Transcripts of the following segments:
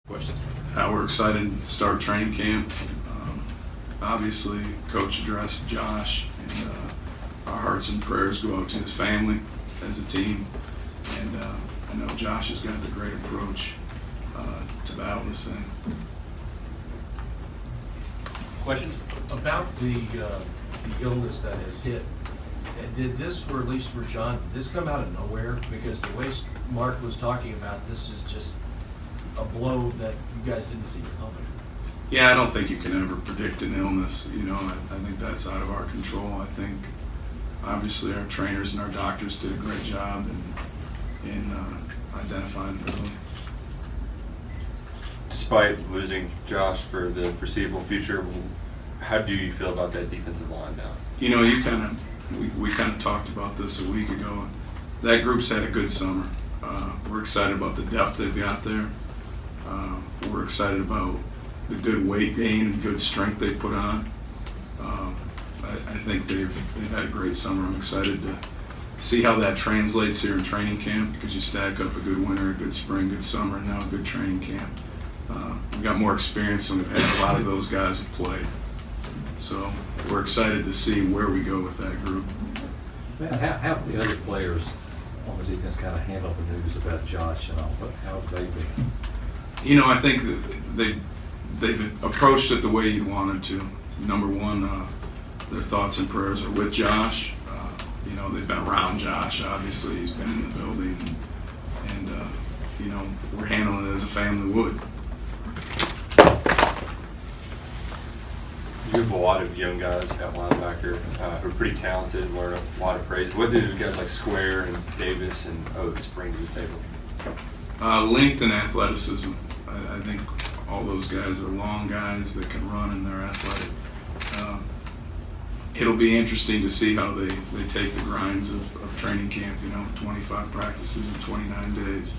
Questions? We're excited to start training camp. Obviously, Coach addressed Josh, and our hearts and prayers go out to his family as a team. And I know Josh has got the great approach to battle this thing. Questions? About the illness that has hit, did this, or at least for John, did this come out of nowhere? Because the way Mark was talking about, this is just a blow that you guys didn't see coming. Yeah, I don't think you can ever predict an illness. You know, I think that's out of our control. I think obviously our trainers and our doctors did a great job in identifying it early. Despite losing Josh for the foreseeable future, how do you feel about that defensive line now? You know, we kind of talked about this a week ago. That group's had a good summer. We're excited about the depth they've got there. We're excited about the good weight gain and good strength they put on. I think they've had a great summer. I'm excited to see how that translates here in training camp, because you stack up a good winter, a good spring, good summer, and now a good training camp. We've got more experience than we've had. A lot of those guys have played. So we're excited to see where we go with that group. Man, how have the other players on the defense kind of handled the news about Josh and all? How have they been? You know, I think that they've approached it the way you wanted to. Number one, their thoughts and prayers are with Josh. You know, they've been around Josh. Obviously, he's been in the building, and you know, we're handling it as a family would. You have a lot of young guys at linebacker who are pretty talented, learn a lot of praise. What do guys like Square and Davis and Oates bring to the table? Length and athleticism. I think all those guys are long guys that can run and they're athletic. It'll be interesting to see how they take the grinds of training camp, you know, 25 practices in 29 days.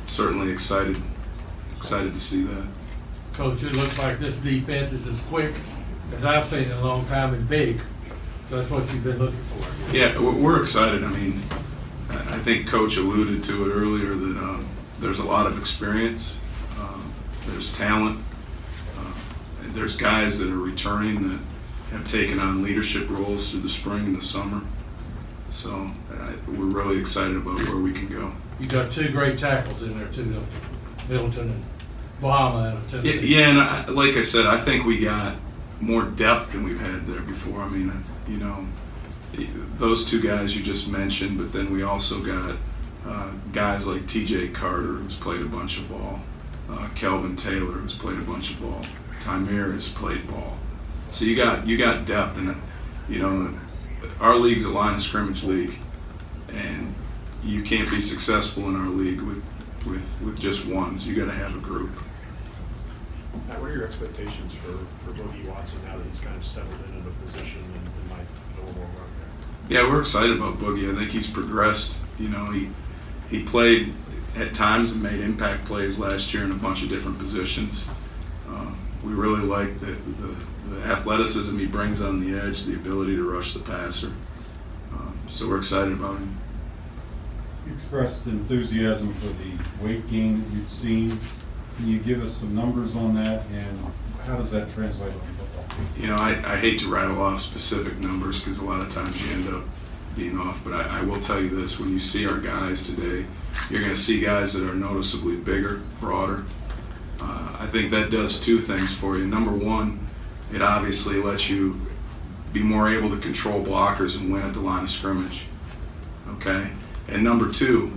Certainly excited to see that. Coach, it looks like this defense is as quick as I've seen in a long time and big. So that's what you've been looking for. Yeah, we're excited. I mean, I think Coach alluded to it earlier that there's a lot of experience, there's talent, and there's guys that are returning that have taken on leadership roles through the spring and the summer. So we're really excited about where we can go. You got two great tackles in there too, Middleton and Bahama out of Tennessee. Yeah, and like I said, I think we got more depth than we've had there before. I mean, you know, those two guys you just mentioned, but then we also got guys like T.J. Carter, who's played a bunch of ball, Kelvin Taylor, who's played a bunch of ball, Tymer has played ball. So you got depth, and you know, our league's a line of scrimmage league, and you can't be successful in our league with just ones. You got to have a group. Matt, what are your expectations for Boogie Watson now that he's kind of settled in a position and might go a little more run there? Yeah, we're excited about Boogie. I think he's progressed. You know, he played at times and made impact plays last year in a bunch of different positions. We really like the athleticism he brings on the edge, the ability to rush the passer. So we're excited about him. You expressed enthusiasm for the weight gain that you'd seen. Can you give us some numbers on that, and how does that translate on football? You know, I hate to rattle off specific numbers because a lot of times you end up being off, but I will tell you this. When you see our guys today, you're going to see guys that are noticeably bigger, broader. I think that does two things for you. Number one, it obviously lets you be more able to control blockers and win at the line of scrimmage. Okay? And number two,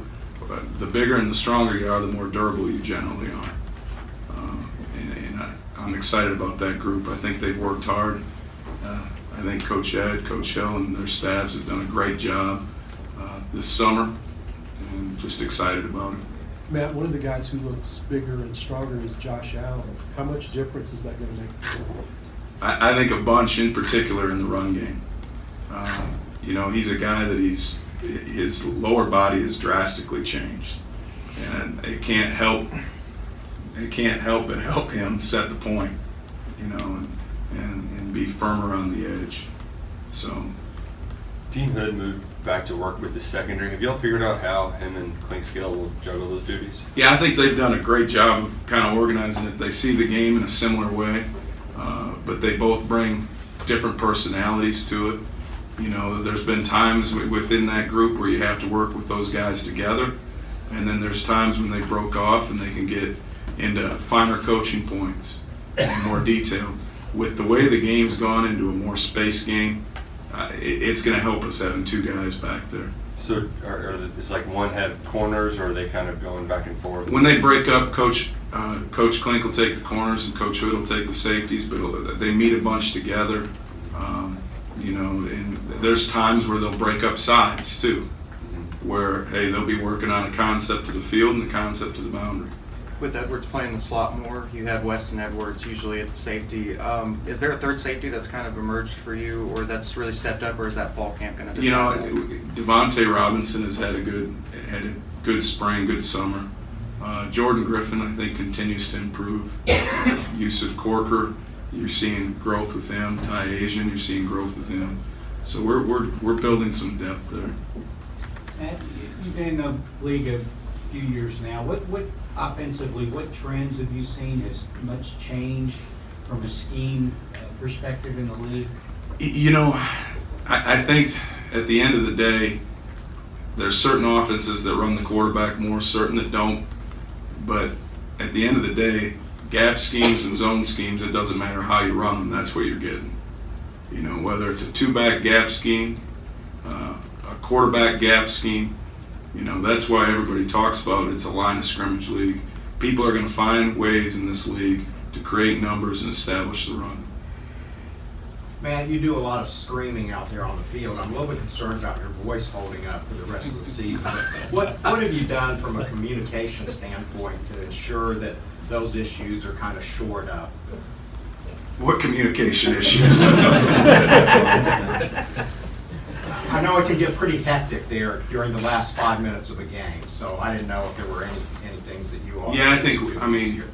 the bigger and the stronger you are, the more durable you generally are. I'm excited about that group. I think they've worked hard. I think Coach Ed, Coach Hill, and their staffs have done a great job this summer, and just excited about it. Matt, one of the guys who looks bigger and stronger is Josh Allen. How much difference is that going to make? I think a bunch, in particular in the run game. You know, he's a guy that his lower body has drastically changed, and it can't help but help him set the point, you know, and be firmer on the edge. So Dean Hood moved back to work with the secondary. Have y'all figured out how him and Klinkskill will juggle those duties? Yeah, I think they've done a great job of kind of organizing it. They see the game in a similar way, but they both bring different personalities to it. You know, there's been times within that group where you have to work with those guys together, and then there's times when they broke off and they can get into finer coaching points and more detail. With the way the game's gone into a more space game, it's going to help us having two guys back there. So it's like one have corners, or are they kind of going back and forth? When they break up, Coach Klink will take the corners and Coach Hood will take the safeties, but they meet a bunch together. You know, and there's times where they'll break up sides too, where, hey, they'll be working on a concept to the field and a concept to the boundary. With Edwards playing the slot more, you have Weston Edwards usually at the safety. Is there a third safety that's kind of emerged for you, or that's really stepped up, or is that fall camp going to You know, decide that? Devontae Robinson has had a good spring, good summer. Jordan Griffin, I think, continues to improve. Yusuf Corker, you're seeing growth with him. Ty Asian, you're seeing growth with him. So we're building some depth there. Matt, you've been in the league a few years now. What offensively, what trends have you seen? Has much change from a scheme perspective in the league? You know, I think at the end of the day, there's certain offenses that run the quarterback more, certain that don't. But at the end of the day, gap schemes and zone schemes, it doesn't matter how you run them, that's what you're getting. You know, whether it's a two-back gap scheme, a quarterback gap scheme, you know, that's why everybody talks about it's a line of scrimmage league. People are going to find ways in this league to create numbers and establish the run. Matt, you do a lot of screaming out there on the field. I'm a little bit concerned about your voice holding up for the rest of the season. What have you done from a communication standpoint to ensure that those issues are kind of shored up? What communication issues? I know it can get pretty hectic there during the last 5 minutes of a game, so I didn't know if there were any things that you all. Yeah, I think, I mean,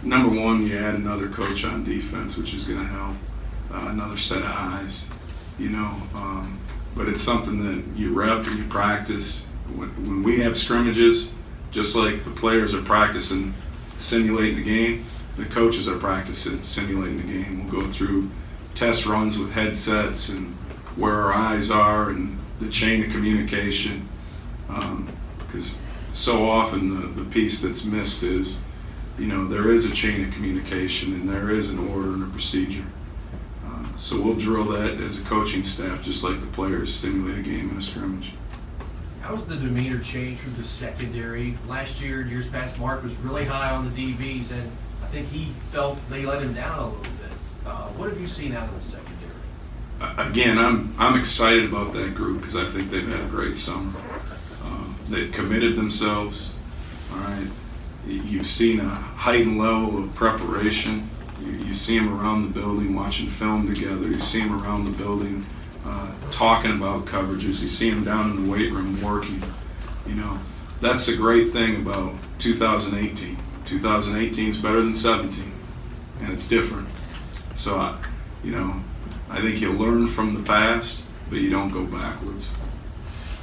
number one, you add another coach on defense, which is going to help. Another set of eyes, you know. But it's something that you rep and you practice. When we have scrimmages, just like the players are practicing simulating the game, the coaches are practicing simulating the game. We'll go through test runs with headsets and where our eyes are and the chain of communication. Because so often the piece that's missed is, you know, there is a chain of communication and there is an order and a procedure. So we'll drill that as a coaching staff, just like the players simulate a game in a scrimmage. How's the demeanor changed from the secondary? Last year and years past, Mark was really high on the DBs, and I think he felt they let him down a little bit. What have you seen out of the secondary? Again, I'm excited about that group because I think they've had a great summer. They've committed themselves. All right, you've seen a heightened level of preparation. You see them around the building watching film together. You see them around the building talking about coverages. You see them down in the weight room working. You know, that's the great thing about 2018. 2018 is better than 17, and it's different. So, you know, I think you learn from the past, but you don't go backwards.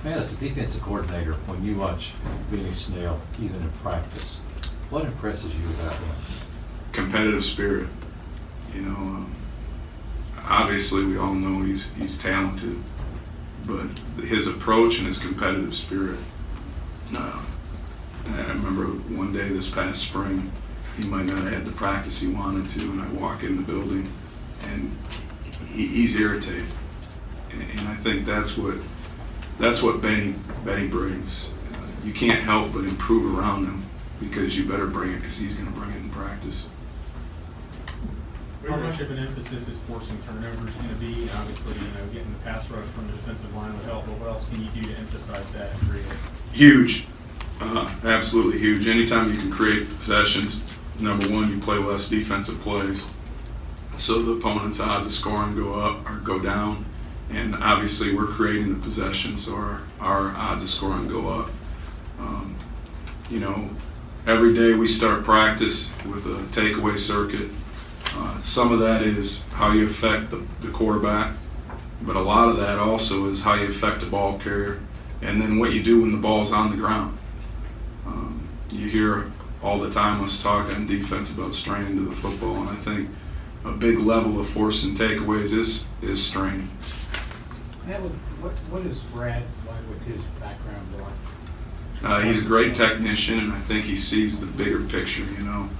Man, as a defensive coordinator, when you watch Benny Snell, even in practice, what impresses you about him? Competitive spirit. You know, obviously we all know he's talented, but his approach and his competitive spirit. I remember one day this past spring, he might not have had the practice he wanted to, and I walk in the building, and he's irritated, and I think that's what Benny brings. You can't help but improve around him because you better bring it because he's going to bring it in practice. How much of an emphasis is forcing turnovers going to be? Obviously, you know, getting the pass rush from the defensive line would help, but what else can you do to emphasize that and create it? Huge. Absolutely huge. Anytime you can create possessions, number one, you play less defensive plays. So the opponent's odds of scoring go up or go down. And obviously we're creating the possession, so our odds of scoring go up. You know, every day we start practice with a takeaway circuit. Some of that is how you affect the quarterback but a lot of that also is how you affect the ball carrier, and then what you do when the ball's on the ground. You hear all the time us talk on defense about straining to the football, and I think a big level of force and takeaways is straining. Matt, what is Brad like with his background like? He's a great technician, and I think he sees the bigger picture, you know.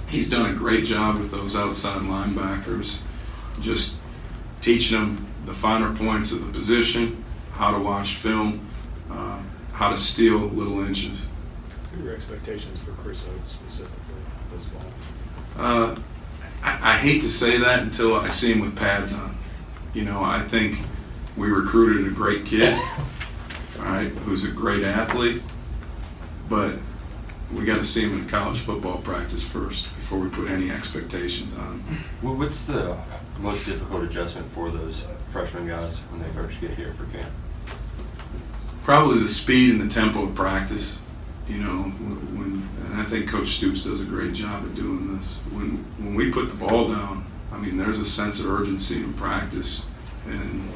He's done a great job with those outside linebackers, just teaching them the finer points of the position, how to watch film, how to steal little inches. What are your expectations for Chris Oates specifically as well? I hate to say that until I see him with pads on. You know, I think we recruited a great kid, all right, who's a great athlete, but we got to see him in college football practice first before we put any expectations on him. What's the most difficult adjustment for those freshman guys when they first get here for camp? Probably the speed and the tempo of practice. You know, and I think Coach Stoops does a great job of doing this. When we put the ball down, I mean, there's a sense of urgency in practice, and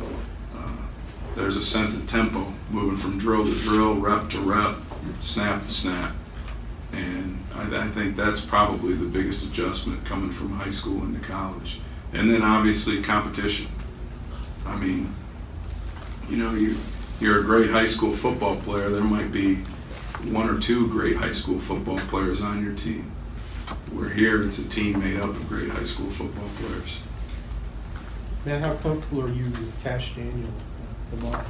there's a sense of tempo, moving from drill to drill, rep to rep, snap to snap. And I think that's probably the biggest adjustment coming from high school into college. And then obviously competition. I mean, you know, you're a great high school football player, there might be one or two great high school football players on your team. We're here, it's a team made up of great high school football players. Man, how comfortable are you with Cash Daniel tomorrow?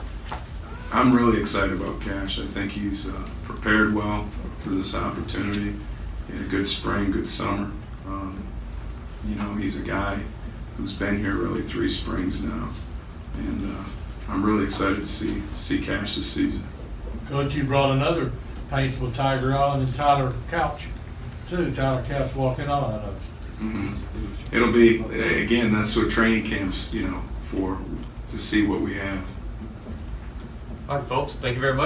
I'm really excited about Cash. I think he's prepared well for this opportunity. He had a good spring, good summer. You know, he's a guy who's been here really 3 springs now. And I'm really excited to see Cash this season. Coach, you brought another Paintsville Tiger on, and Tyler Couch, too. Tyler Couch walking on, I noticed. Mm-hmm. It'll be, again, that's what training camps, you know, for, to see what we have. All right, folks, thank you very much.